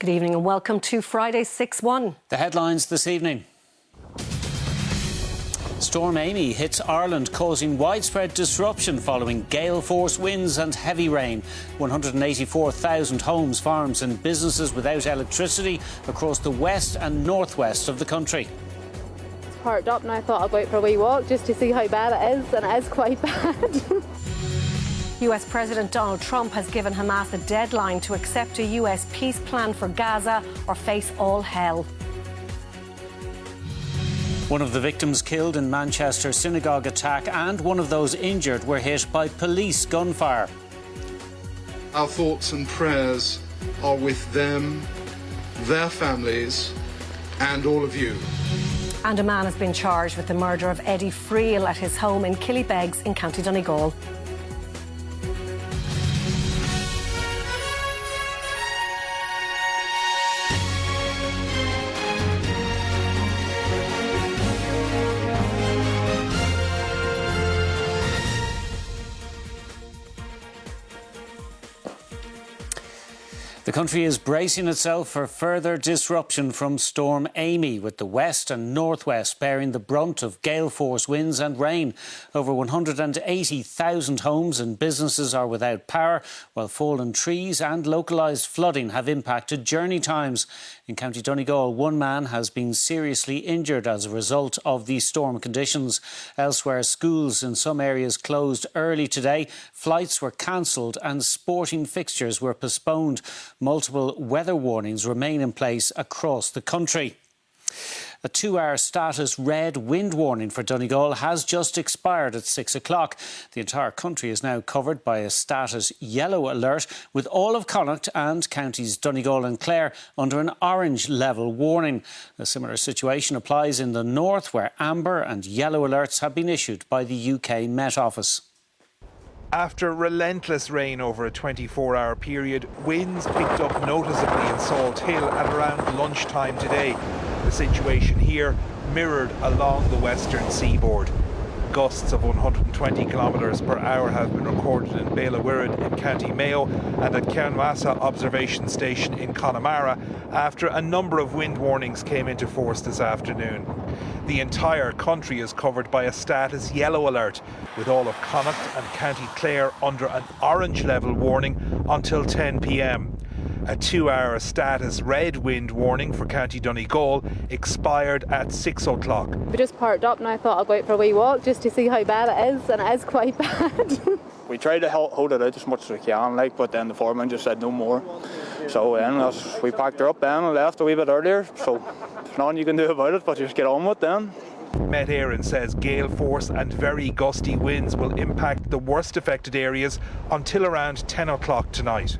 Good evening and welcome to Friday 6-1. The headlines this evening. Storm Amy hits Ireland, causing widespread disruption following gale force winds and heavy rain. 184,000 homes, farms and businesses without electricity across the west and northwest of the country. It's parked up and I thought I'll go out for a wee walk just to see how bad it is, and it is quite bad. US President Donald Trump has given Hamas a deadline to accept a US peace plan for Gaza or face all hell. One of the victims killed in Manchester synagogue attack and one of those injured were hit by police gunfire. Our thoughts and prayers are with them, their families, and all of you. And a man has been charged with the murder of Eddie Friel at his home in Killybegs in County Donegal. The country is bracing itself for further disruption from Storm Amy, with the west and northwest bearing the brunt of gale force winds and rain. Over 180,000 homes and businesses are without power, while fallen trees and localised flooding have impacted journey times. In County Donegal, one man has been seriously injured as a result of these storm conditions. Elsewhere, schools in some areas closed early today, flights were cancelled and sporting fixtures were postponed. Multiple weather warnings remain in place across the country. A 2-hour status red wind warning for Donegal has just expired at 6 o'clock. The entire country is now covered by a status yellow alert, with all of Connacht and counties Donegal and Clare under an orange level warning. A similar situation applies in the north, where amber and yellow alerts have been issued by the UK Met Office. After relentless rain over a 24-hour period, winds picked up noticeably in Salt Hill at around lunchtime today. The situation here mirrored along the western seaboard. Gusts of 120 kilometres per hour have been recorded in Bailawirrid in County Mayo and at Cairnwassa Observation Station in Connemara after a number of wind warnings came into force this afternoon. The entire country is covered by a status yellow alert, with all of Connacht and County Clare under an orange level warning until 10 p.m. A 2-hour status red wind warning for County Donegal expired at 6 o'clock. We just parked up and I thought I'll go out for a wee walk just to see how bad it is, and it is quite bad. We tried to hold it out as much as we can, but then the foreman just said no more. So then we packed her up then and left a wee bit earlier. So there's nothing you can do about it, but just get on with it then. Met Éireann says gale force and very gusty winds will impact the worst affected areas until around 10 o'clock tonight.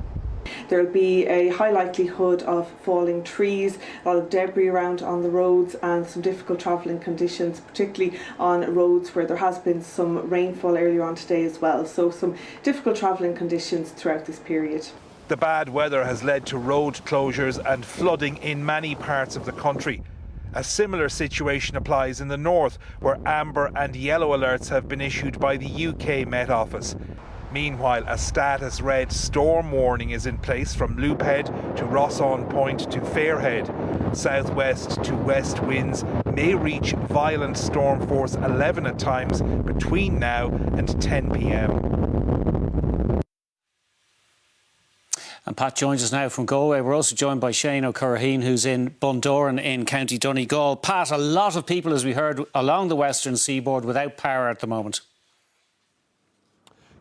There will be a high likelihood of falling trees, a lot of debris around on the roads and some difficult travelling conditions, particularly on roads where there has been some rainfall earlier on today as well. So some difficult travelling conditions throughout this period. The bad weather has led to road closures and flooding in many parts of the country. A similar situation applies in the north, where amber and yellow alerts have been issued by the UK Met Office. Meanwhile, a status red storm warning is in place from Loophead to Rossawn Point to Fairhead. Southwest to west winds may reach violent storm force 11 at times between now and 10 p.m. And Pat joins us now from Galway. We're also joined by Shane O'Curraheen, who's in Bundoran in County Donegal. Pat, a lot of people, as we heard, along the western seaboard without power at the moment.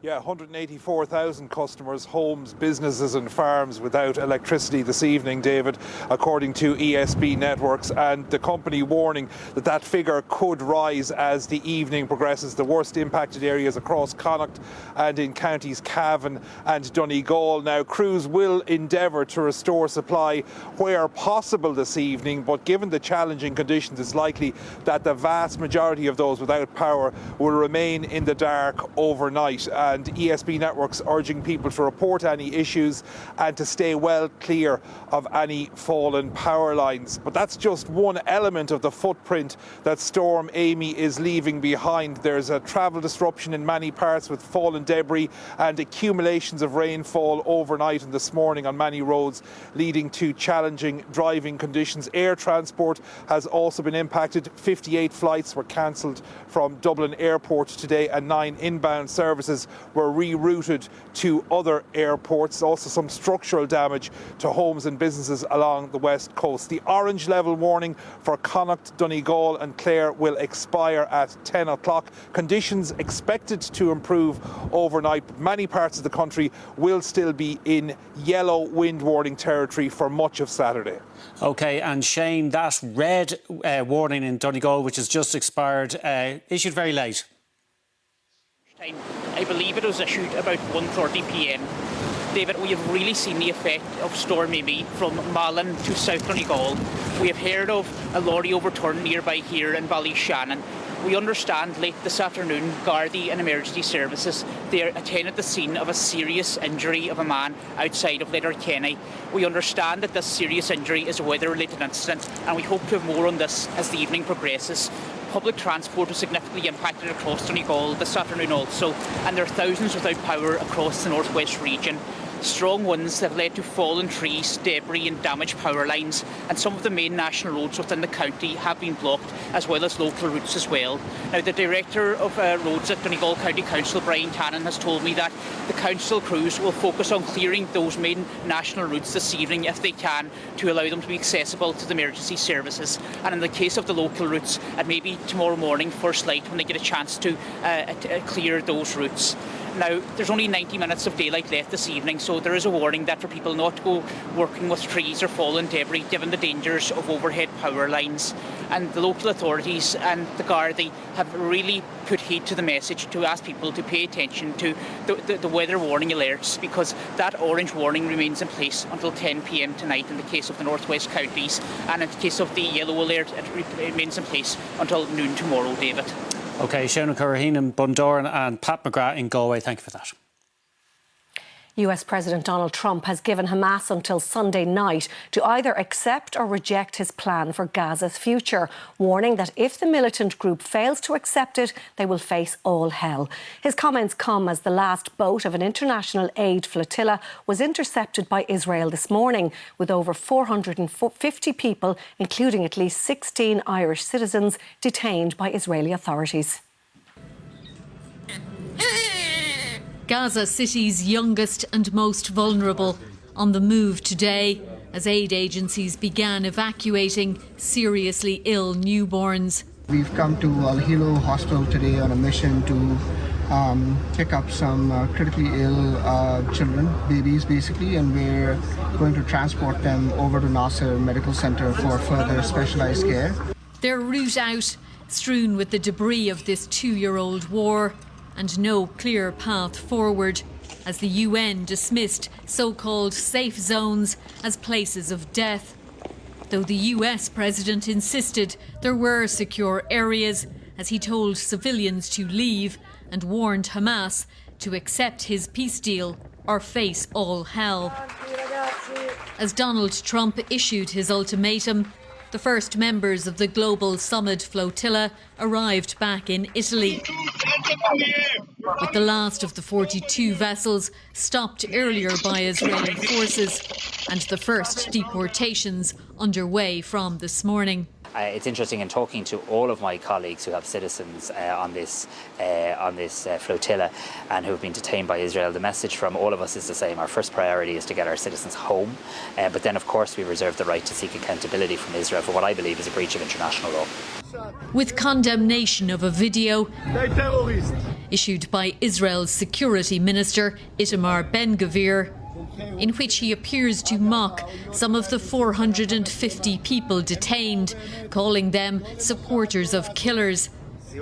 Yeah, 184,000 customers, homes, businesses and farms without electricity this evening, David, according to ESB Networks, and the company warning that that figure could rise as the evening progresses. The worst impacted areas across Connacht and in counties Cavan and Donegal. Now, crews will endeavour to restore supply where possible this evening, but given the challenging conditions, it's likely that the vast majority of those without power will remain in the dark overnight. and ESB networks urging people to report any issues and to stay well clear of any fallen power lines. But that's just one element of the footprint that Storm Amy is leaving behind. There's a travel disruption in many parts with fallen debris and accumulations of rainfall overnight and this morning on many roads, leading to challenging driving conditions. Air transport has also been impacted. 58 flights were cancelled from Dublin Airport today and 9 inbound services were rerouted to other airports. Also some structural damage to homes and businesses along the west coast. The orange level warning for Connacht, Donegal and Clare will expire at 10 o'clock. Conditions expected to improve overnight, but many parts of the country will still be in yellow wind warning territory for much of Saturday. OK, and Shane, that red warning in Donegal, which has just expired, issued very late. I believe it was issued about 1:30 p.m. David, we have really seen the effect of Storm Amy from Malin to South Donegal. We have heard of a lorry overturned nearby here in Ballyshannon. We understand late this afternoon, Gardaí and emergency services, they attended the scene of a serious injury of a man outside of Letterkenny. We understand that this serious injury is a weather-related incident, and we hope to have more on this as the evening progresses. Public transport was significantly impacted across Donegal this afternoon also, and there are thousands without power across the northwest region. Strong winds have led to fallen trees, debris and damaged power lines, and some of the main national roads within the county have been blocked, as well as local routes as well. Now, the Director of Roads at Donegal County Council, Brian Tannen, has told me that the council crews will focus on clearing those main national routes this evening if they can, to allow them to be accessible to the emergency services. And in the case of the local routes, it may be tomorrow morning, first light, when they get a chance to clear those routes. Now, there's only 90 minutes of daylight left this evening, so there is a warning that for people not to go working with trees or fallen debris, given the dangers of overhead power lines. And the local authorities and the Gardaí have really put heed to the message to ask people to pay attention to the weather warning alerts, because that orange warning remains in place until 10 p.m. tonight in the case of the northwest counties, and in the case of the yellow alert, it remains in place until noon tomorrow, David. OK, Sean Curraheen in Bundoran and Pat McGrath in Galway. Thank you for that. US President Donald Trump has given Hamas until Sunday night to either accept or reject his plan for Gaza's future, warning that if the militant group fails to accept it, they will face all hell. His comments come as the last boat of an international aid flotilla was intercepted by Israel this morning, with over 450 people, including at least 16 Irish citizens, detained by Israeli authorities. Gaza City's youngest and most vulnerable, on the move today as aid agencies began evacuating seriously ill newborns. We've come to Al Hilo Hospital today on a mission to pick up some critically ill children, babies basically, and we're going to transport them over to Nasser Medical Center for further specialised care. Their route out strewn with the debris of this 2-year-old war, and no clear path forward, as the UN dismissed so-called safe zones as places of death. Though the US president insisted there were secure areas, as he told civilians to leave and warned Hamas to accept his peace deal or face all hell. As Donald Trump issued his ultimatum, the first members of the global summit flotilla arrived back in Italy, with the last of the 42 vessels stopped earlier by Israeli forces and the first deportations underway from this morning. It's interesting in talking to all of my colleagues who have citizens on this flotilla and who have been detained by Israel. The message from all of us is the same. Our first priority is to get our citizens home, but then of course we reserve the right to seek accountability from Israel for what I believe is a breach of international law. With condemnation of a video issued by Israel's security minister Itamar Ben-Gvir, in which he appears to mock some of the 450 people detained, calling them supporters of killers.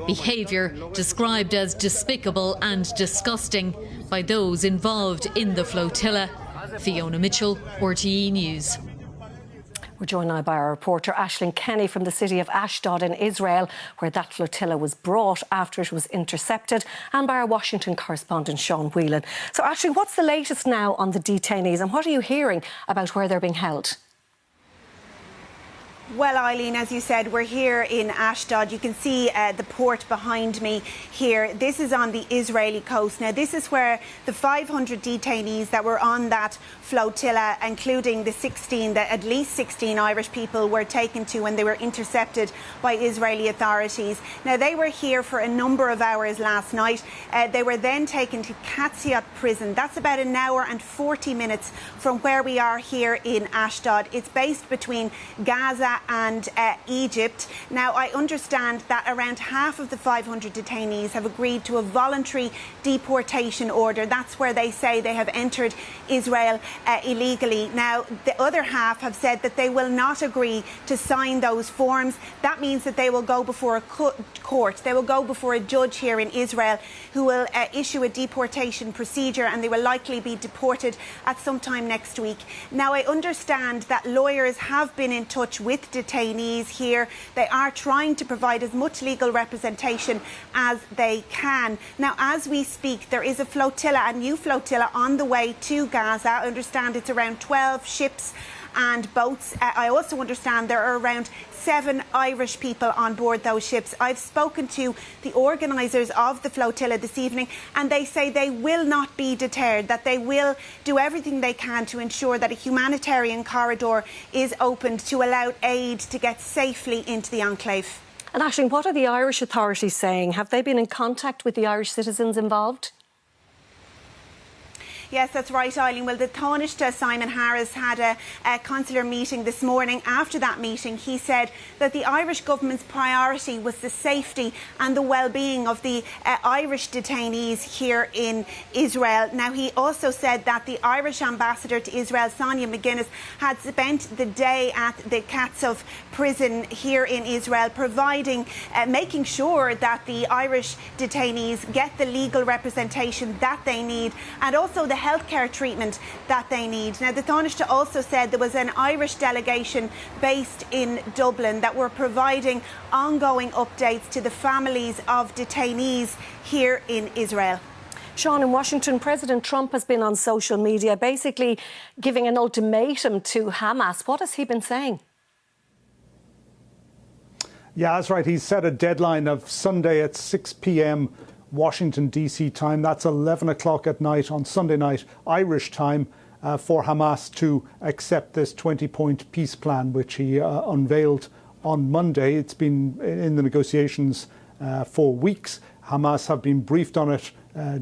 Behaviour described as despicable and disgusting by those involved in the flotilla. Fiona Mitchell, RTE News. We're joined now by our reporter Aisling Kenny from the city of Ashdod in Israel, where that flotilla was brought after it was intercepted, and by our Washington correspondent Sean Whelan. So Aisling, what's the latest now on the detainees and what are you hearing about where they're being held? Well, Eileen, as you said, we're here in Ashdod. You can see the port behind me here. This is on the Israeli coast. Now, this is where the 500 detainees that were on that flotilla, including the at least 16 Irish people were taken to when they were intercepted by Israeli authorities. Now, they were here for a number of hours last night. They were then taken to Katziot prison. That's about an hour and 40 minutes from where we are here in Ashdod. It's based between Gaza and Egypt. Now, I understand that around half of the 500 detainees have agreed to a voluntary deportation order. That's where they say they have entered Israel illegally. Now, the other half have said that they will not agree to sign those forms. That means that they will go before a court. They will go before a judge here in Israel who will issue a deportation procedure, and they will likely be deported at some time next week. Now, I understand that lawyers have been in touch with detainees here. They are trying to provide as much legal representation as they can. Now, as we speak, there is a new flotilla on the way to Gaza. I understand it's around 12 ships and boats. I also understand there are around 7 Irish people on board those ships. I've spoken to the organisers of the flotilla this evening, and they say they will not be deterred, that they will do everything they can to ensure that a humanitarian corridor is opened to allow aid to get safely into the enclave. And Aisling, what are the Irish authorities saying? Have they been in contact with the Irish citizens involved? Yes, that's right, Eileen. Well, the Taoiseach Simon Harris had a consular meeting this morning. After that meeting, he said that the Irish government's priority was the safety and the well-being of the Irish detainees here in Israel. Now, he also said that the Irish ambassador to Israel, Sonia McGuinness, had spent the day at the Katziot prison here in Israel, making sure that the Irish detainees get the legal representation that they need, and also the healthcare treatment that they need. Now, the Taoiseach also said there was an Irish delegation based in Dublin that were providing ongoing updates to the families of detainees here in Israel. Sean, in Washington, President Trump has been on social media basically giving an ultimatum to Hamas. What has he been saying? Yeah, that's right. He's set a deadline of Sunday at 6 p.m. Washington, D.C. time. That's 11 o'clock at night on Sunday night, Irish time, for Hamas to accept this 20-point peace plan, which he unveiled on Monday. It's been in the negotiations for weeks. Hamas have been briefed on it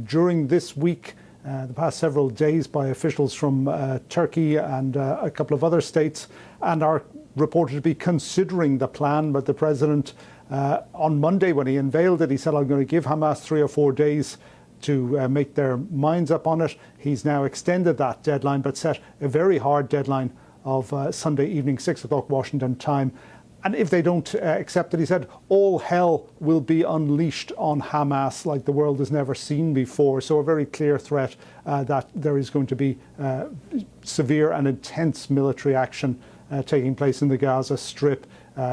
during this week, the past several days, by officials from Turkey and a couple of other states, and are reported to be considering the plan. But the president, on Monday, when he unveiled it, he said, I'm going to give Hamas 3 or 4 days to make their minds up on it. He's now extended that deadline, but set a very hard deadline of Sunday evening, 6 o'clock Washington time. And if they don't accept it, he said, all hell will be unleashed on Hamas like the world has never seen before. So a very clear threat that there is going to be severe and intense military action taking place in the Gaza Strip.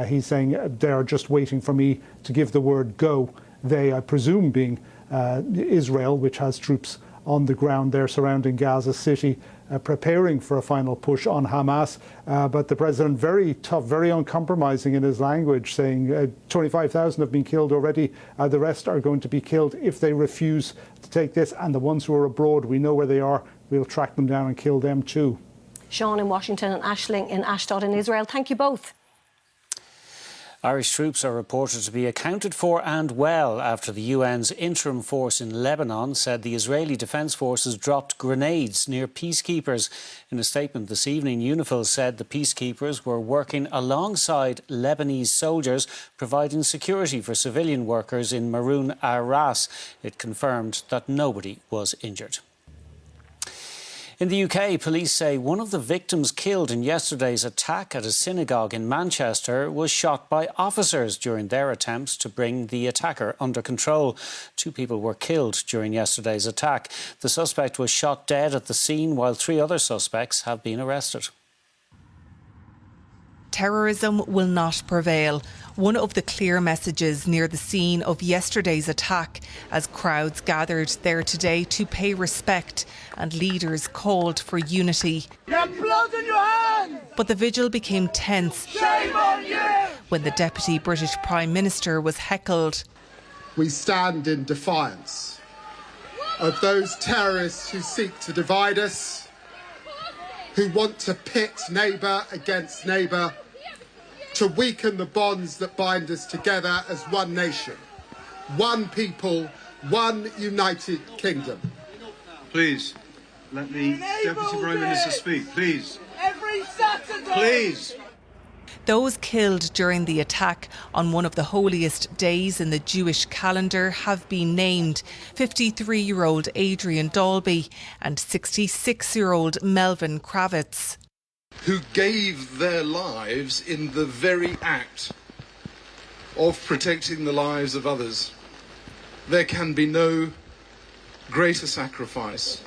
He's saying they are just waiting for me to give the word go. They, I presume, being Israel, which has troops on the ground there surrounding Gaza City, preparing for a final push on Hamas. But the president, very tough, very uncompromising in his language, saying 25,000 have been killed already. The rest are going to be killed if they refuse to take this. And the ones who are abroad, we know where they are. We'll track them down and kill them too. Sean in Washington and Aisling in Ashdod in Israel. Thank you both. Irish troops are reported to be accounted for and well after the UN's interim force in Lebanon said the Israeli Defence Forces dropped grenades near peacekeepers. In a statement this evening, UNIFIL said the peacekeepers were working alongside Lebanese soldiers, providing security for civilian workers in Maroun al-Ras. It confirmed that nobody was injured. In the UK, police say one of the victims killed in yesterday's attack at a synagogue in Manchester was shot by officers during their attempts to bring the attacker under control. 2 people were killed during yesterday's attack. The suspect was shot dead at the scene, while 3 other suspects have been arrested. terrorism will not prevail. One of the clear messages near the scene of yesterday's attack, as crowds gathered there today to pay respect and leaders called for unity. You have blood in your hands! But the vigil became tense. Shame on you! When the Deputy British Prime Minister was heckled. We stand in defiance of those terrorists who seek to divide us, who want to pit neighbour against neighbour, to weaken the bonds that bind us together as one nation, one people, one united kingdom. Please, let the Deputy Prime Minister speak, please. Every Saturday! Please! Those killed during the attack on one of the holiest days in the Jewish calendar have been named. 53-year-old Adrian Dalby and 66-year-old Melvin Kravitz. Who gave their lives in the very act of protecting the lives of others. There can be no greater sacrifice.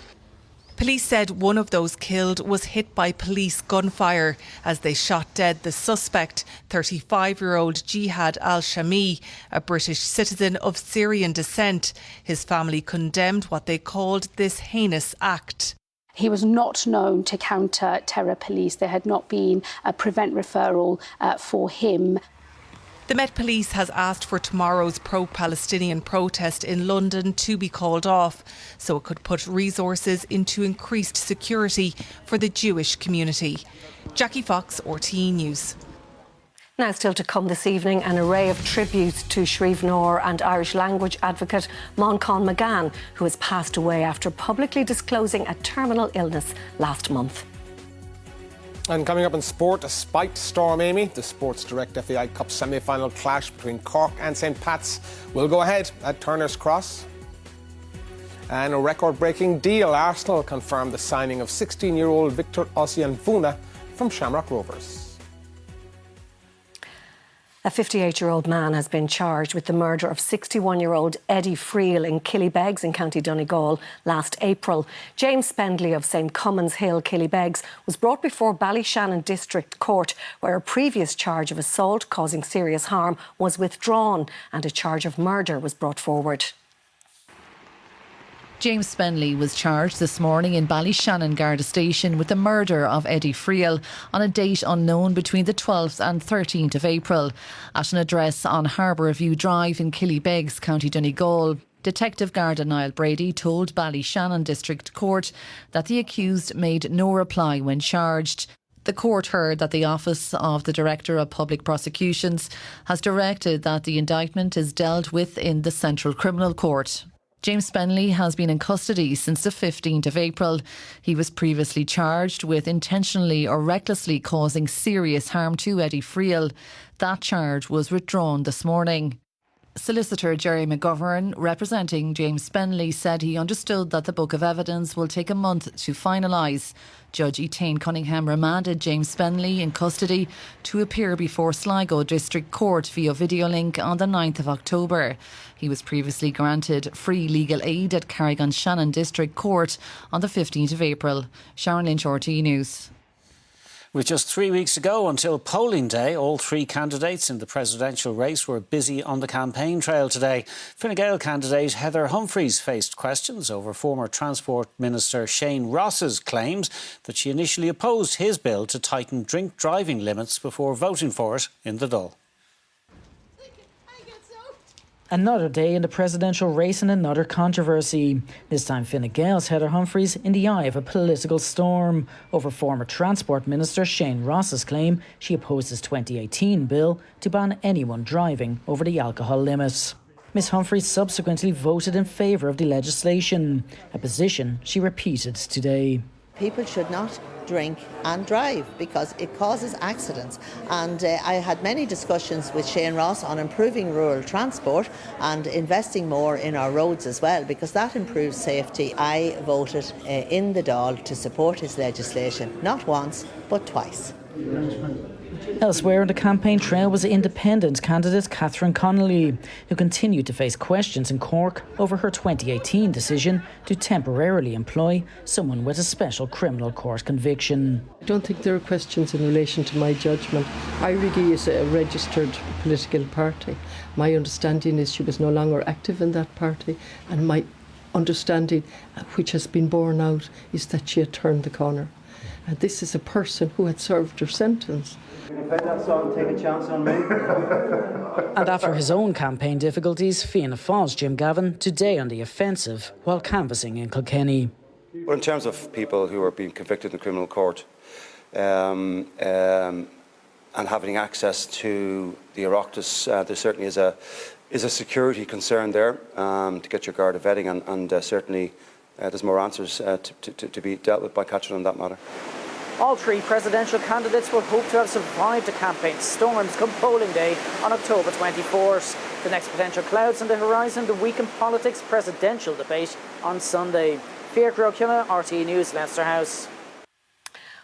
Police said one of those killed was hit by police gunfire as they shot dead the suspect, 35-year-old Jihad al-Shami, a British citizen of Syrian descent. His family condemned what they called this heinous act. He was not known to counter terror police. There had not been a prevent referral for him. The Met Police has asked for tomorrow's pro-Palestinian protest in London to be called off, so it could put resources into increased security for the Jewish community. Jackie Fox, RTÉ News. Now, still to come this evening, an array of tributes to Sríomhnóir and Irish language advocate Moncán McGann, who has passed away after publicly disclosing a terminal illness last month. And coming up in sport, despite Storm Amy, the Sports Direct FAI Cup semi-final clash between Cork and St Pat's will go ahead at Turner's Cross. And a record-breaking deal, Arsenal confirmed the signing of 16-year-old Victor Osimhen from Shamrock Rovers. A 58-year-old man has been charged with the murder of 61-year-old Eddie Friel in Killybegs in County Donegal last April. James Spendley of St Cummins Hill, Killybegs, was brought before Ballyshannon District Court, where a previous charge of assault causing serious harm was withdrawn and a charge of murder was brought forward. James Spendley was charged this morning in Ballyshannon Garda Station with the murder of Eddie Friel on a date unknown between the 12th and 13th of April at an address on Harbour View Drive in Killybegs, County Donegal. Detective Garda Niall Brady told Ballyshannon District Court that the accused made no reply when charged. The court heard that the Office of the Director of Public Prosecutions has directed that the indictment is dealt with in the Central Criminal Court. James Spendley has been in custody since the 15th of April. He was previously charged with intentionally or recklessly causing serious harm to Eddie Friel. That charge was withdrawn this morning. Solicitor Jerry McGovern, representing James Spendley, said he understood that the book of evidence will take a month to finalise. Judge Etain Cunningham remanded James Spendley in custody to appear before Sligo District Court via video link on the 9th of October. He was previously granted free legal aid at Carrick-on-Shannon District Court on the 15th of April. Sharon Lynch, RTÉ News. With just 3 weeks to go until polling day, all three candidates in the presidential race were busy on the campaign trail today. Fine Gael candidate Heather Humphreys faced questions over former Transport Minister Shane Ross's claims that she initially opposed his bill to tighten drink driving limits before voting for it in the Dáil. Another day in the presidential race and another controversy. This time Fine Gael's Heather Humphreys in the eye of a political storm over former Transport Minister Shane Ross's claim she opposed his 2018 bill to ban anyone driving over the alcohol limit. Ms Humphreys subsequently voted in favour of the legislation, a position she repeated today. People should not drink and drive because it causes accidents, and I had many discussions with Shane Ross on improving rural transport and investing more in our roads as well, because that improves safety. I voted in the Dáil to support his legislation, not once but twice. Elsewhere on the campaign trail was independent candidate Catherine Connolly, who continued to face questions in Cork over her 2018 decision to temporarily employ someone with a special criminal court conviction. I don't think there are questions in relation to my judgment. IRIGI is a registered political party. My understanding is she was no longer active in that party, and my understanding, which has been borne out, is that she had turned the corner. And this is a person who had served her sentence. And after his own campaign difficulties, Fianna Fáil's Jim Gavin today on the offensive while canvassing in Kilkenny. Well, in terms of people who are being convicted in the criminal court and having access to the Oireachtas, there certainly is a security concern there to get your Garda vetting, and certainly there's more answers to be dealt with by Catherine on that matter. All three presidential candidates will hope to have survived the campaign storms come polling day on October 24th. The next potential clouds on the horizon, the week in politics presidential debate on Sunday. Fiacre O'Connor, RTE News, Leinster House.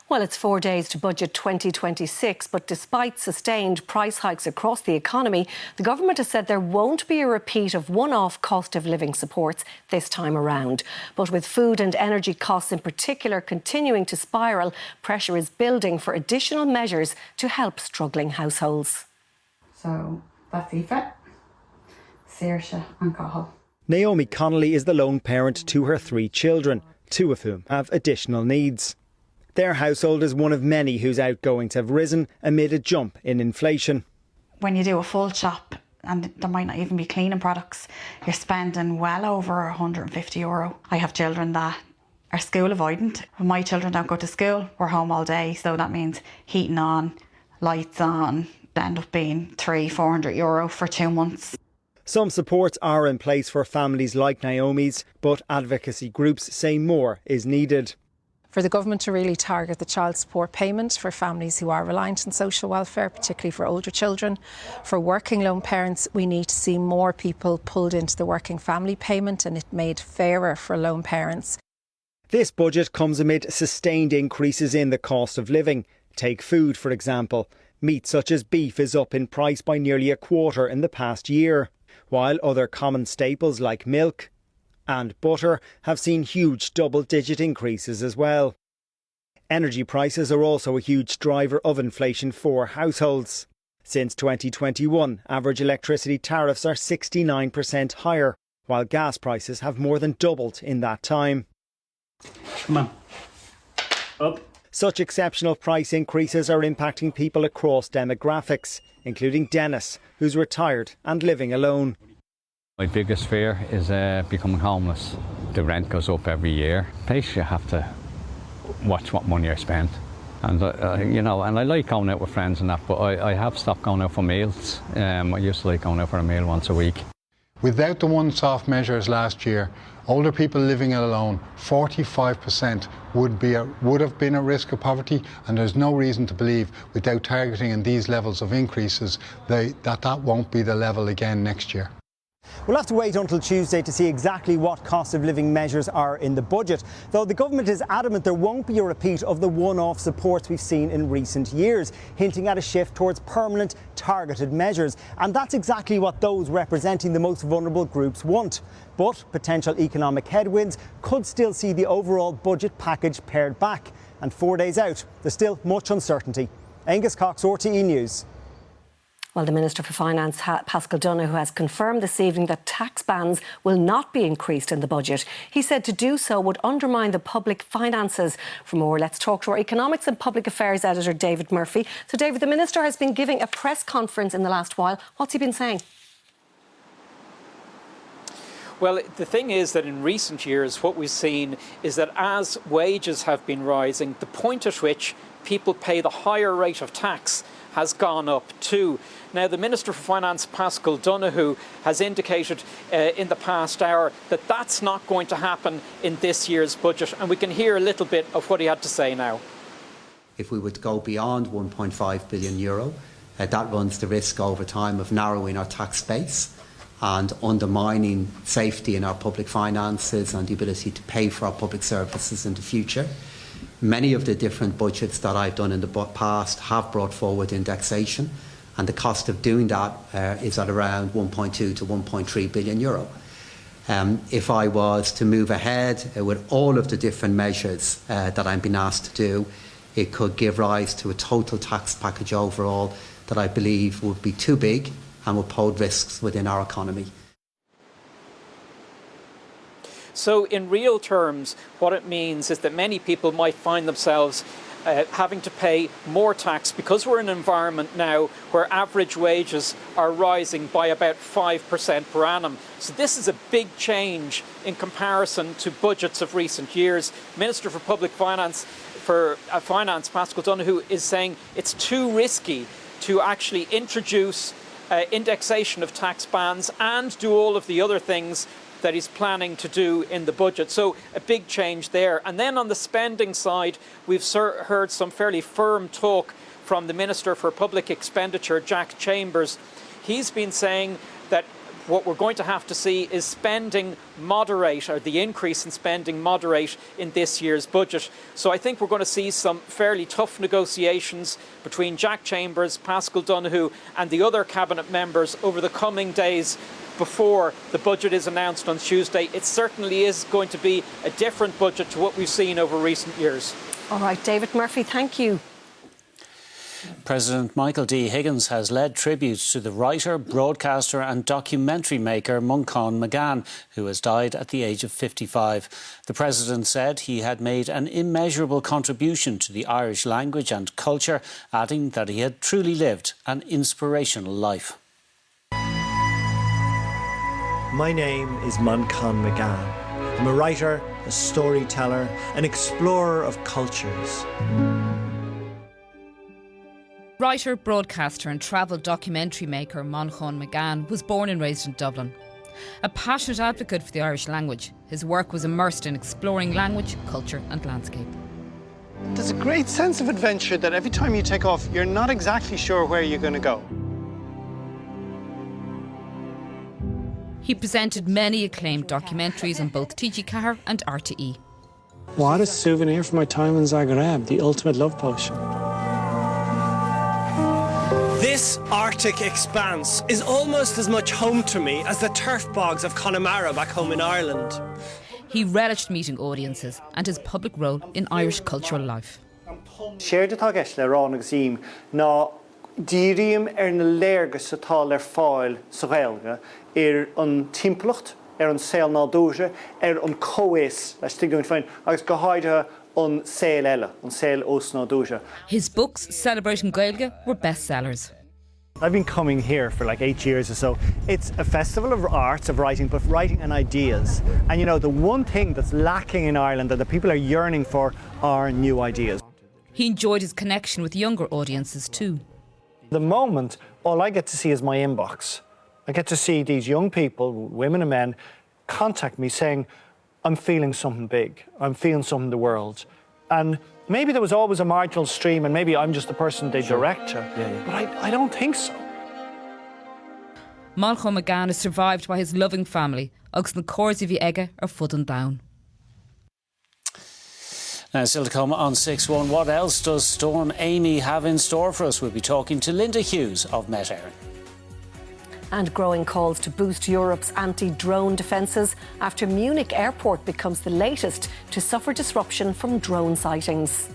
Well, it's 4 days to budget 2026, but despite sustained price hikes across the economy, the government has said there won't be a repeat of one-off cost of living supports this time around. But with food and energy costs in particular continuing to spiral, pressure is building for additional measures to help struggling households. So that's Aoife, Saoirse and Cathal. Naomi Connolly is the lone parent to her 3 children, 2 of whom have additional needs. Their household is one of many whose outgoings have risen amid a jump in inflation. When you do a full shop, and there might not even be cleaning products, you're spending well over €150. I have children that are school avoidant. When my children don't go to school, we're home all day, so that means heating on, lights on, end up being €300-400 for 2 months. Some supports are in place for families like Naomi's, but advocacy groups say more is needed. For the government to really target the child support payment for families who are reliant on social welfare, particularly for older children. For working lone parents, we need to see more people pulled into the working family payment and it made fairer for lone parents. This budget comes amid sustained increases in the cost of living. Take food, for example. Meat such as beef is up in price by nearly a quarter in the past year, while other common staples like milk and butter have seen huge double-digit increases as well. Energy prices are also a huge driver of inflation for households. Since 2021, average electricity tariffs are 69% higher, while gas prices have more than doubled in that time. Come on. Up. Such exceptional price increases are impacting people across demographics, including Dennis, who's retired and living alone. My biggest fear is becoming homeless. The rent goes up every year. Basically, you have to watch what money I spend. And, and I like going out with friends and that, but I have stopped going out for meals. I used to like going out for a meal once a week. Without the once-off measures last year, older people living alone, 45% would have been at risk of poverty, and there's no reason to believe, without targeting in these levels of increases, that won't be the level again next year. We'll have to wait until Tuesday to see exactly what cost of living measures are in the budget, though the government is adamant there won't be a repeat of the one-off supports we've seen in recent years, hinting at a shift towards permanent, targeted measures. And that's exactly what those representing the most vulnerable groups want. But potential economic headwinds could still see the overall budget package pared back. And 4 days out, there's still much uncertainty. Angus Cox, RTE News. Well, the Minister for Finance, Paschal Donohoe, has confirmed this evening that tax bands will not be increased in the budget. He said to do so would undermine the public finances. For more, let's talk to our Economics and Public Affairs editor, David Murphy. So, David, the Minister has been giving a press conference in the last while. What's he been saying? Well, the thing is that in recent years, what we've seen is that as wages have been rising, the point at which people pay the higher rate of tax has gone up too. Now, the Minister for Finance, Paschal Donohoe, has indicated in the past hour that that's not going to happen in this year's budget, and we can hear a little bit of what he had to say now. If we were to go beyond €1.5 billion, that runs the risk over time of narrowing our tax base and undermining safety in our public finances and the ability to pay for our public services in the future. Many of the different budgets that I've done in the past have brought forward indexation, and the cost of doing that is at around 1.2 to 1.3 billion euro. If I was to move ahead with all of the different measures that I'm being asked to do, it could give rise to a total tax package overall that I believe would be too big and would pose risks within our economy. So in real terms, what it means is that many people might find themselves having to pay more tax because we're in an environment now where average wages are rising by about 5% per annum. So this is a big change in comparison to budgets of recent years. Minister for Public Finance, Paschal Donohoe, is saying it's too risky to actually introduce indexation of tax bands and do all of the other things that he's planning to do in the budget. So a big change there. And then on the spending side, we've heard some fairly firm talk from the Minister for Public Expenditure, Jack Chambers. He's been saying that what we're going to have to see is spending moderate, or the increase in spending moderate in this year's budget. So I think we're going to see some fairly tough negotiations between Jack Chambers, Paschal Donohoe and the other cabinet members over the coming days before the budget is announced on Tuesday. It certainly is going to be a different budget to what we've seen over recent years. All right, David Murphy, thank you. President Michael D. Higgins has led tributes to the writer, broadcaster and documentary maker McCullagh and Eileen, who has died at the age of 55. The President said he had made an immeasurable contribution to the Irish language and culture, adding that he had truly lived an inspirational life. My name is McCullagh and Eileen. I'm a writer, a storyteller, an explorer of cultures. Writer, broadcaster and travel documentary maker McCullagh and Eileen was born and raised in Dublin. A passionate advocate for the Irish language, his work was immersed in exploring language, culture and landscape. There's a great sense of adventure that every time you take off, you're not exactly sure where you're going to go. He presented many acclaimed documentaries on both TG Ceathair and RTE. What a souvenir from my time in Zagreb, the ultimate love potion. This Arctic expanse is almost as much home to me as the turf bogs of Connemara back home in Ireland. He relished meeting audiences and his public role in Irish cultural life. Séir de tágeis le rán agus ím ná díríam na léirgus atá le fáil sa Ghaeilge an timplacht, an saol nádóise, an cóis leis stigún féin agus go háide an saol eile, an saol os nádóise. His books celebrating Gaeilge were bestsellers. I've been coming here for like 8 years or so. It's a festival of arts, of writing, but writing and ideas. And you know, the one thing that's lacking in Ireland that the people are yearning for are new ideas. He enjoyed his connection with younger audiences too. At the moment, all I get to see is my inbox. I get to see these young people, women and men, contact me saying, I'm feeling something big, I'm feeling something in the world. And maybe there was always a marginal stream and maybe I'm just the person they direct to, but I don't think so. McCullagh and Eileen is survived by his loving family, agus na cóirsaí bhí aige ar fud an domhan. Now, still to come on 6-1, what else does Storm Amy have in store for us? We'll be talking to Linda Hughes of Met Éireann. And growing calls to boost Europe's anti-drone defences after Munich airport becomes the latest to suffer disruption from drone sightings.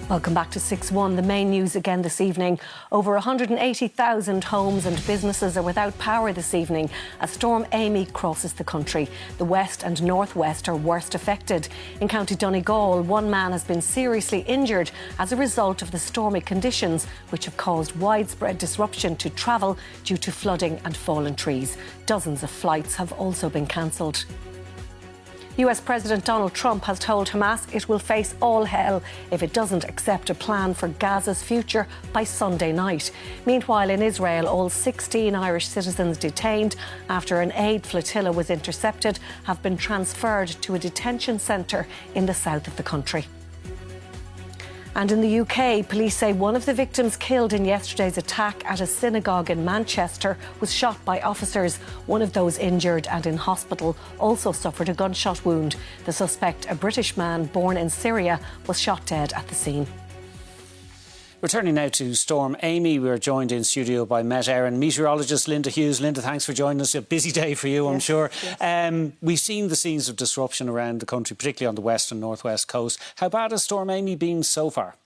Welcome back to 6-1. The main news again this evening. Over 180,000 homes and businesses are without power this evening as Storm Amy crosses the country. The west and northwest are worst affected. In County Donegal, one man has been seriously injured as a result of the stormy conditions, which have caused widespread disruption to travel due to flooding and fallen trees. Dozens of flights have also been cancelled. US President Donald Trump has told Hamas it will face all hell if it doesn't accept a plan for Gaza's future by Sunday night. Meanwhile, in Israel, all 16 Irish citizens detained after an aid flotilla was intercepted have been transferred to a detention centre in the south of the country. And in the UK, police say one of the victims killed in yesterday's attack at a synagogue in Manchester was shot by officers. One of those injured and in hospital also suffered a gunshot wound. The suspect, a British man born in Syria, was shot dead at the scene. Returning now to Storm Amy, we're joined in studio by Met Éireann meteorologist Linda Hughes. Linda, thanks for joining us. A busy day for you, I'm sure. Yes. We've seen the scenes of disruption around the country, particularly on the west and northwest coast. How bad has Storm Amy been so far?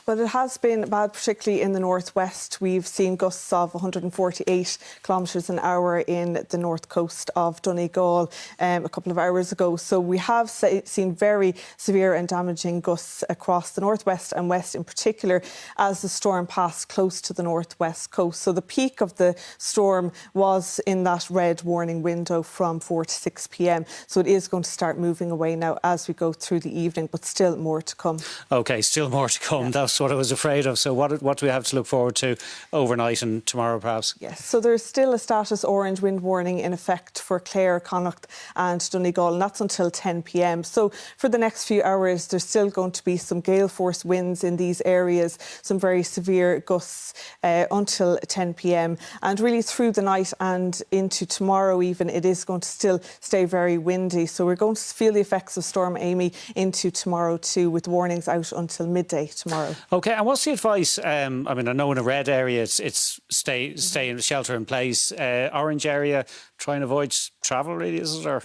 Well, it has been bad, particularly in the northwest. We've seen gusts of 148 kilometres an hour in the north coast of Donegal a couple of hours ago. So we have seen very severe and damaging gusts across the northwest and west in particular as the storm passed close to the northwest coast. So the peak of the storm was in that red warning window from 4 to 6 p.m. So it is going to start moving away now as we go through the evening, but still more to come. OK, still more to come. Yeah. That's what I was afraid of. So what do we have to look forward to overnight and tomorrow, perhaps? Yes, so there's still a status orange wind warning in effect for Clare, Connacht and Donegal, and that's until 10 p.m. So for the next few hours, there's still going to be some gale force winds in these areas, some very severe gusts until 10 p.m. And really through the night and into tomorrow even, it is going to still stay very windy. So we're going to feel the effects of Storm Amy into tomorrow too, with warnings out until midday tomorrow. OK, and what's the advice? I mean, I know in a red area it's stay in shelter in place. Orange area, try and avoid travel, really, is it? Or?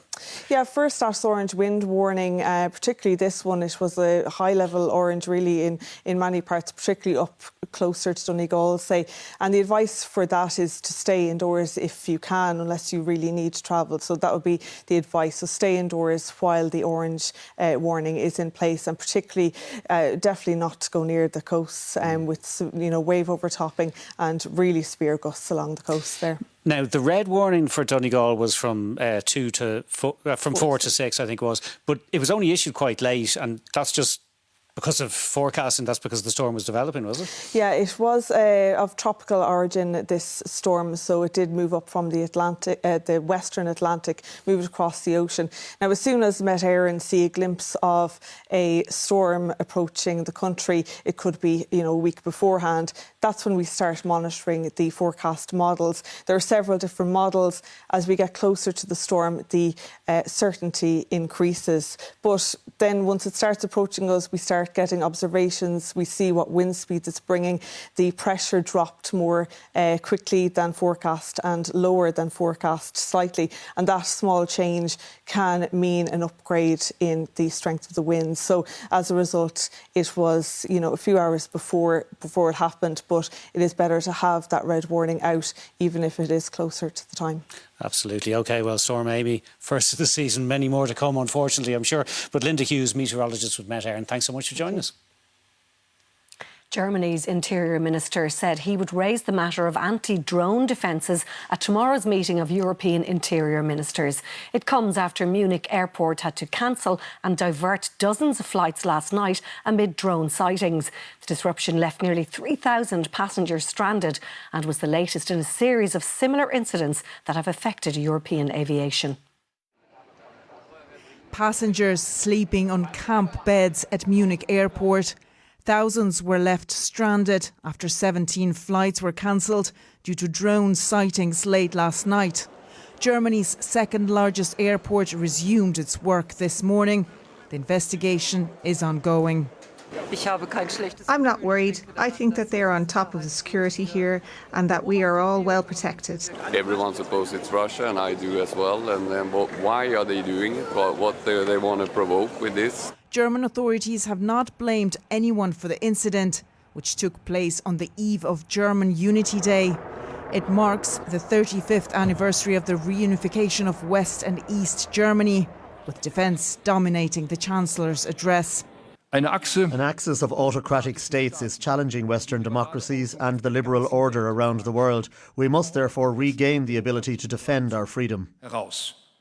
Yeah, first status orange wind warning, particularly this one, it was a high level orange really in many parts, particularly up closer to Donegal, say. And the advice for that is to stay indoors if you can, unless you really need to travel. So that would be the advice. So stay indoors while the orange warning is in place, and particularly definitely not to go near the coast with wave overtopping and really severe gusts along the coast there. Now, the red warning for Donegal was from 4 to 6, I think it was, but it was only issued quite late, and that's just because of forecasting. That's because the storm was developing, was it? Yeah, it was of tropical origin, this storm, so it did move up from the Atlantic, the Western Atlantic, moved across the ocean. Now, as soon as Met Éireann see a glimpse of a storm approaching the country, it could be, a week beforehand, that's when we start monitoring the forecast models. There are several different models. As we get closer to the storm, the certainty increases. But then once it starts approaching us, we start getting observations. We see what wind speeds it's bringing. The pressure dropped more quickly than forecast and lower than forecast slightly. And that small change can mean an upgrade in the strength of the wind. So as a result, it was, a few hours before it happened. But it is better to have that red warning out, even if it is closer to the time. Absolutely. OK, well, Storm Amy, first of the season, many more to come, unfortunately, I'm sure. But Linda Hughes, meteorologist with Met Éireann, thanks so much for joining us. Germany's Interior Minister said he would raise the matter of anti-drone defences at tomorrow's meeting of European Interior Ministers. It comes after Munich Airport had to cancel and divert dozens of flights last night amid drone sightings. The disruption left nearly 3,000 passengers stranded and was the latest in a series of similar incidents that have affected European aviation. Passengers sleeping on camp beds at Munich Airport. Thousands were left stranded after 17 flights were cancelled due to drone sightings late last night. Germany's second largest airport resumed its work this morning. The investigation is ongoing. I'm not worried. I think that they're on top of the security here and that we are all well protected. Everyone supposes it's Russia, and I do as well. And why are they doing it? What do they want to provoke with this? German authorities have not blamed anyone for the incident, which took place on the eve of German Unity Day. It marks the 35th anniversary of the reunification of West and East Germany, with defence dominating the Chancellor's address. An axis of autocratic states is challenging Western democracies and the liberal order around the world. We must therefore regain the ability to defend our freedom.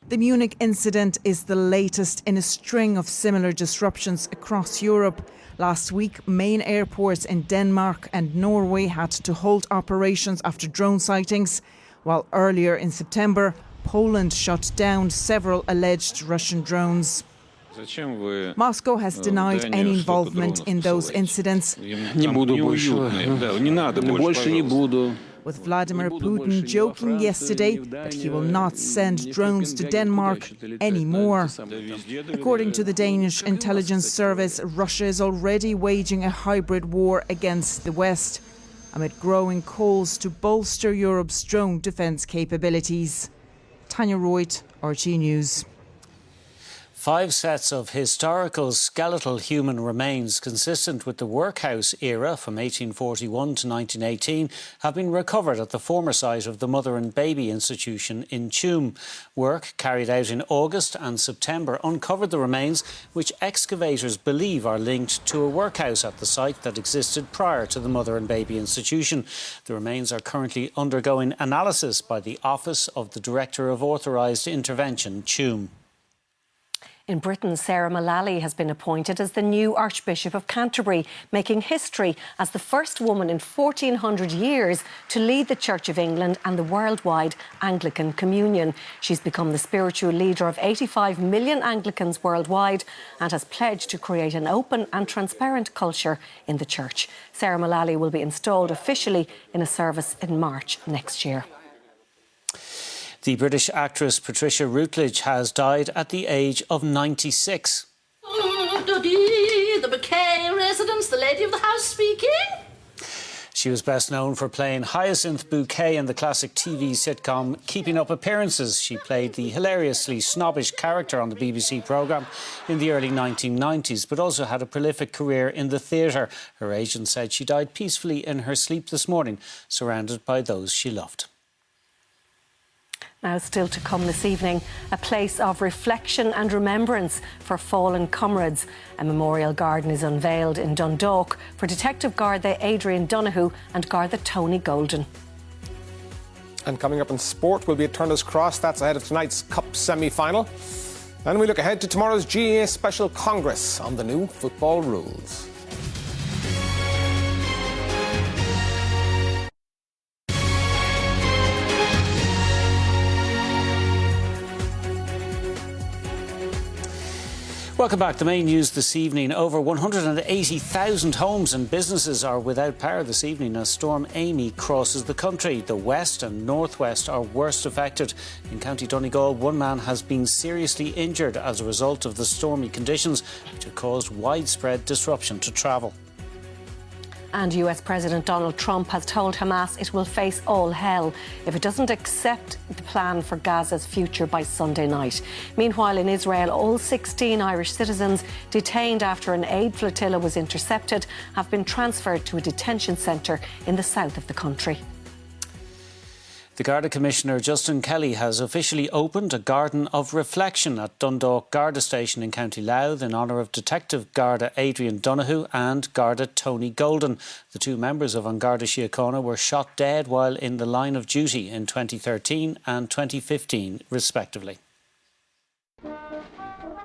The Munich incident is the latest in a string of similar disruptions across Europe. Last week, main airports in Denmark and Norway had to halt operations after drone sightings, while earlier in September, Poland shut down several alleged Russian drones. Moscow has denied any involvement in those incidents. With Vladimir Putin joking yesterday that he will not send drones to Denmark anymore. According to the Danish intelligence service, Russia is already waging a hybrid war against the West, amid growing calls to bolster Europe's drone defence capabilities. Tanya Royd, RT News. 5 sets of historical skeletal human remains consistent with the workhouse era from 1841 to 1918 have been recovered at the former site of the Mother and Baby Institution in Tuam. Work carried out in August and September uncovered the remains, which excavators believe are linked to a workhouse at the site that existed prior to the Mother and Baby Institution. The remains are currently undergoing analysis by the Office of the Director of Authorised Intervention, Tuam. In Britain, Sarah Mullally has been appointed as the new Archbishop of Canterbury, making history as the first woman in 1400 years to lead the Church of England and the worldwide Anglican Communion. She's become the spiritual leader of 85 million Anglicans worldwide and has pledged to create an open and transparent culture in the Church. Sarah Mullally will be installed officially in a service in March next year. The British actress Patricia Routledge has died at the age of 96. The Mackay residence, the lady of the house speaking. She was best known for playing Hyacinth Bouquet in the classic TV sitcom Keeping Up Appearances. She played the hilariously snobbish character on the BBC programme in the early 1990s, but also had a prolific career in the theatre. Her agent said she died peacefully in her sleep this morning, surrounded by those she loved. Now, still to come this evening, a place of reflection and remembrance for fallen comrades. A memorial garden is unveiled in Dundalk for Detective Garda Adrian Donoghue and Garda Tony Golden. And coming up in sport will be at Turner's Cross. That's ahead of tonight's Cup semi-final. And we look ahead to tomorrow's GAA Special Congress on the new football rules. Welcome back. The main news this evening. Over 180,000 homes and businesses are without power this evening as Storm Amy crosses the country. The west and northwest are worst affected. In County Donegal, one man has been seriously injured as a result of the stormy conditions, which have caused widespread disruption to travel. And US President Donald Trump has told Hamas it will face all hell if it doesn't accept the plan for Gaza's future by Sunday night. Meanwhile, in Israel, all 16 Irish citizens detained after an aid flotilla was intercepted have been transferred to a detention centre in the south of the country. The Garda Commissioner Justin Kelly has officially opened a garden of reflection at Dundalk Garda Station in County Louth in honour of Detective Garda Adrian Donoghue and Garda Tony Golden. The two members of An Garda Síochána were shot dead while in the line of duty in 2013 and 2015 respectively.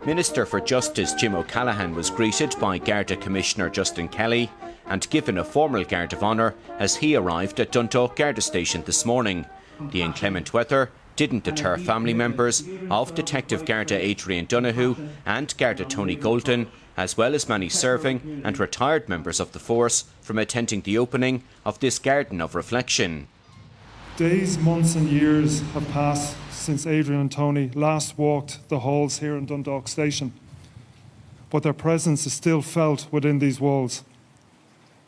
Minister for Justice Jim O'Callaghan was greeted by Garda Commissioner Justin Kelly and given a formal guard of honour as he arrived at Dundalk Garda Station this morning. The inclement weather didn't deter family members of Detective Garda Adrian Donoghue and Garda Tony Golden, as well as many serving and retired members of the force, from attending the opening of this garden of reflection. Days, months and years have passed since Adrian and Tony last walked the halls here in Dundalk Station, but their presence is still felt within these walls.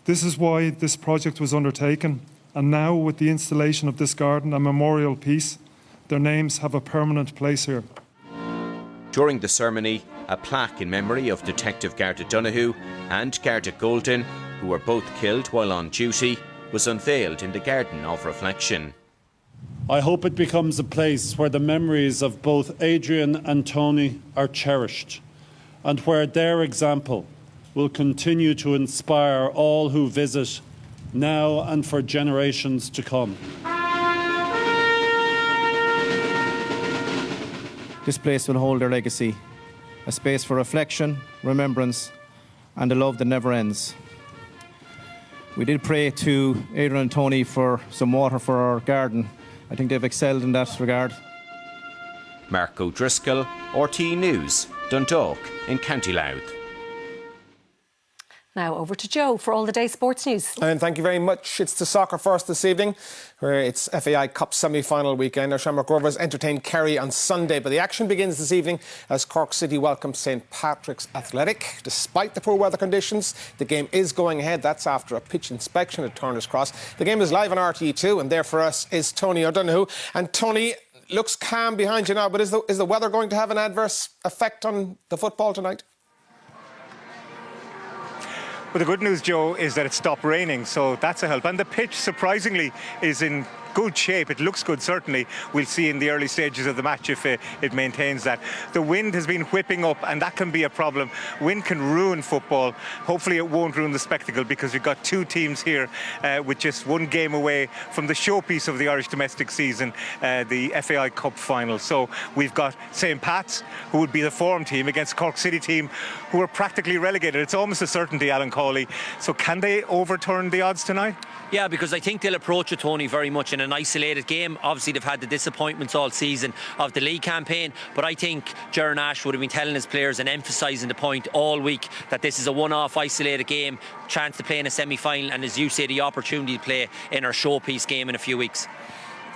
This is why this project was undertaken, and now with the installation of this garden, a memorial piece, their names have a permanent place here. During the ceremony, a plaque in memory of Detective Garda Donoghue and Garda Golden, who were both killed while on duty, was unveiled in the Garden of Reflection. I hope it becomes a place where the memories of both Adrian and Tony are cherished, and where their example will continue to inspire all who visit now and for generations to come. This place will hold their legacy, a space for reflection, remembrance, and a love that never ends. We did pray to Adrian and Tony for some water for our garden. I think they've excelled in that regard. Mark O'Driscoll, RT News, Dundalk in County Louth. Now over to Joe for all the day sports news. And thank you very much. It's the soccer first this evening, where it's FAI Cup semi-final weekend. Our Shamrock Rovers entertain Kerry on Sunday, but the action begins this evening as Cork City welcomes St Patrick's Athletic. Despite the poor weather conditions, the game is going ahead. That's after a pitch inspection at Turner's Cross. The game is live on RTE2, and there for us is Tony O'Donoghue. And Tony, looks calm behind you now, but is the weather going to have an adverse effect on the football tonight? Well, the good news, Joe, is that it stopped raining, so that's a help. And the pitch, surprisingly, is in good shape. It looks good, certainly. We'll see in the early stages of the match if it maintains that. The wind has been whipping up, and that can be a problem. Wind can ruin football. Hopefully it won't ruin the spectacle, because we've got two teams here with just one game away from the showpiece of the Irish domestic season, the FAI Cup final. So we've got St Pat's, who would be the form team, against Cork City team, who are practically relegated. It's almost a certainty, Alan Cawley. So can they overturn the odds tonight? Yeah, because I think they'll approach it, Tony, very much in an isolated game. Obviously, they've had the disappointments all season of the league campaign, but I think Gerard Nash would have been telling his players and emphasising the point all week that this is a one-off isolated game, chance to play in a semi-final, and as you say, the opportunity to play in our showpiece game in a few weeks.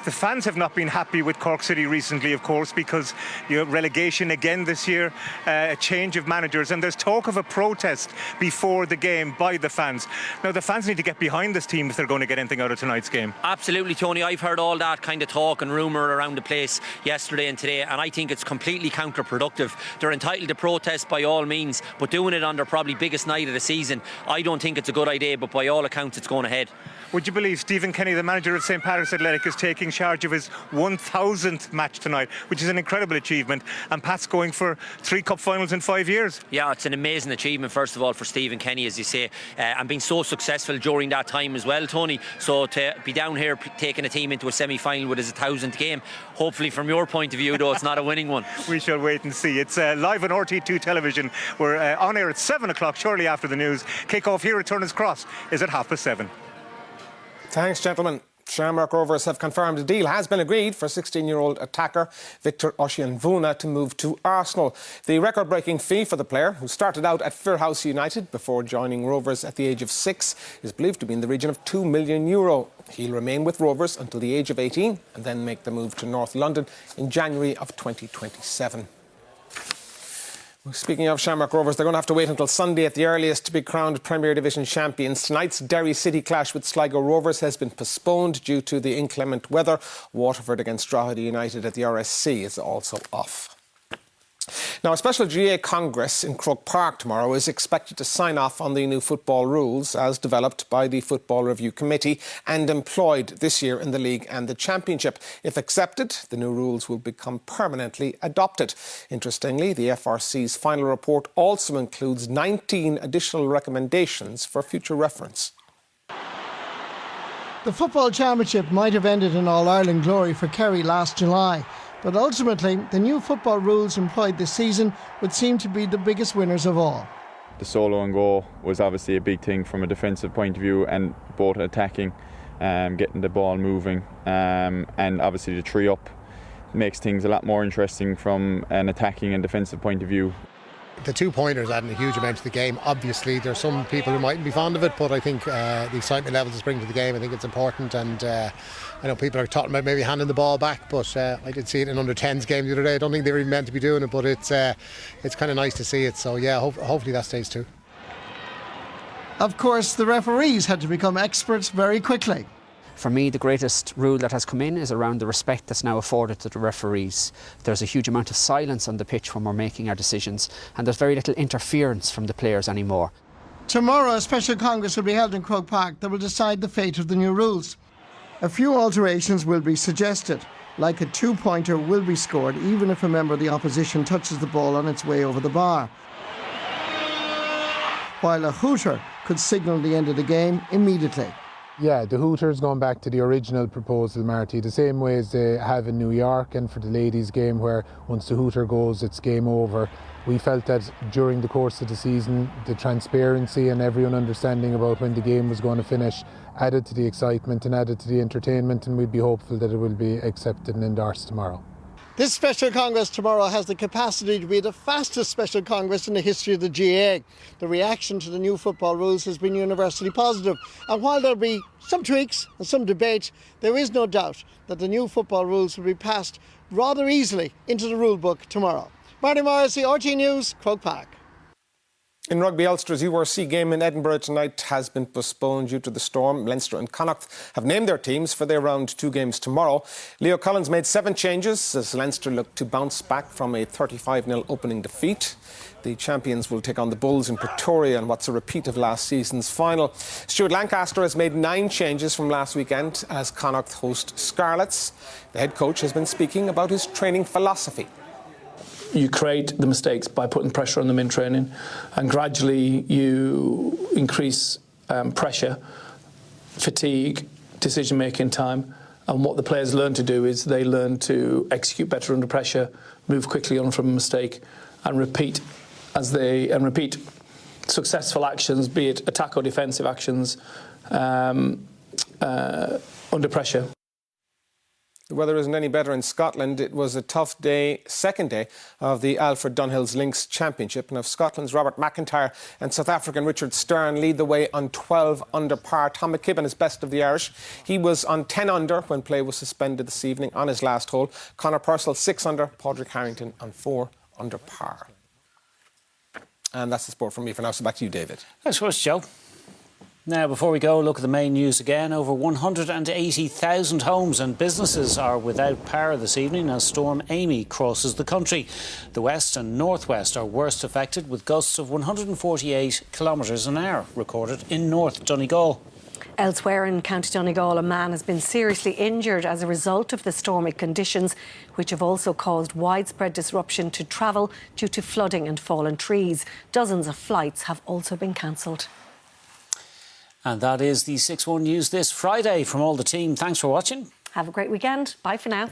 The fans have not been happy with Cork City recently, of course, because relegation again this year, a change of managers, and there's talk of a protest before the game by the fans. Now, the fans need to get behind this team if they're going to get anything out of tonight's game. Absolutely, Tony. I've heard all that kind of talk and rumour around the place yesterday and today, and I think it's completely counterproductive. They're entitled to protest by all means, but doing it on their probably biggest night of the season, I don't think it's a good idea, but by all accounts, it's going ahead. Would you believe Stephen Kenny, the manager of St Patrick's Athletic, is taking charge of his 1,000th match tonight, which is an incredible achievement, and Pat's going for 3 cup finals in 5 years. Yeah, it's an amazing achievement, first of all, for Stephen Kenny, as you say, and being so successful during that time as well, Tony. So to be down here taking a team into a semi-final with his 1,000th game, hopefully from your point of view, though, it's not a winning one. We shall wait and see. It's live on RT2 television. We're on air at 7 o'clock, shortly after the news. Kick-off here at Turner's Cross is at 7:30. Thanks, gentlemen. Shamrock Rovers have confirmed a deal has been agreed for 16-year-old attacker Victor Oshianvuna to move to Arsenal. The record-breaking fee for the player, who started out at Fairhouse United before joining Rovers at the age of 6, is believed to be in the region of €2 million. He'll remain with Rovers until the age of 18 and then make the move to North London in January of 2027. Speaking of Shamrock Rovers, they're going to have to wait until Sunday at the earliest to be crowned Premier Division champions. Tonight's Derry City clash with Sligo Rovers has been postponed due to the inclement weather. Waterford against Drogheda United at the RSC is also off. Now, a special GA Congress in Croke Park tomorrow is expected to sign off on the new football rules as developed by the Football Review Committee and employed this year in the League and the Championship. If accepted, the new rules will become permanently adopted. Interestingly, the FRC's final report also includes 19 additional recommendations for future reference. The Football Championship might have ended in All-Ireland glory for Kerry last July. But ultimately, the new football rules employed this season would seem to be the biggest winners of all. The solo and goal was obviously a big thing from a defensive point of view, and both attacking, getting the ball moving, and obviously the 3 up makes things a lot more interesting from an attacking and defensive point of view. The 2-pointers adding a huge amount to the game. Obviously, there's some people who mightn't be fond of it, but I think the excitement levels it's bringing to the game, I think it's important. And I know people are talking about maybe handing the ball back, but I did see it in under-10s game the other day. I don't think they were even meant to be doing it, but it's kind of nice to see it. So yeah, hopefully that stays too. Of course, the referees had to become experts very quickly. For me, the greatest rule that has come in is around the respect that's now afforded to the referees. There's a huge amount of silence on the pitch when we're making our decisions, and there's very little interference from the players anymore. Tomorrow, a special congress will be held in Croke Park that will decide the fate of the new rules. A few alterations will be suggested, like a 2-pointer will be scored even if a member of the opposition touches the ball on its way over the bar, while a hooter could signal the end of the game immediately. Yeah, the hooter's gone back to the original proposal, Marty, the same way as they have in New York and for the ladies' game, where once the hooter goes, it's game over. We felt that during the course of the season, the transparency and everyone understanding about when the game was going to finish added to the excitement and added to the entertainment, and we'd be hopeful that it will be accepted and endorsed tomorrow. This special Congress tomorrow has the capacity to be the fastest special Congress in the history of the GAA. The reaction to the new football rules has been universally positive. And while there'll be some tweaks and some debate, there is no doubt that the new football rules will be passed rather easily into the rule book tomorrow. Marty Morrissey, RT News, Croke Park. In rugby, Ulster's URC game in Edinburgh tonight has been postponed due to the storm. Leinster and Connacht have named their teams for their round 2 games tomorrow. Leo Collins made 7 changes as Leinster looked to bounce back from a 35-0 opening defeat. The champions will take on the Bulls in Pretoria in what's a repeat of last season's final. Stuart Lancaster has made 9 changes from last weekend as Connacht host Scarlets. The head coach has been speaking about his training philosophy. You create the mistakes by putting pressure on them in training, and gradually you increase pressure, fatigue, decision-making time. And what the players learn to do is they learn to execute better under pressure, move quickly on from a mistake, and repeat successful actions, be it attack or defensive actions, under pressure. The weather isn't any better in Scotland. It was a tough day, second day of the Alfred Dunhill's Links Championship. And of Scotland's Robert McIntyre and South African Richard Stern lead the way on 12 under par. Tom McKibben is best of the Irish. He was on 10 under when play was suspended this evening on his last hole. Conor Purcell 6 under, Padraig Harrington on 4 under par. And that's the sport from me for now. So back to you, David. Thanks so much, Joe. Now, before we go, look at the main news again. Over 180,000 homes and businesses are without power this evening as Storm Amy crosses the country. The west and northwest are worst affected, with gusts of 148 kilometres an hour recorded in North Donegal. Elsewhere in County Donegal, a man has been seriously injured as a result of the stormy conditions, which have also caused widespread disruption to travel due to flooding and fallen trees. Dozens of flights have also been cancelled. And that is the 6-1 News this Friday from all the team. Thanks for watching. Have a great weekend. Bye for now.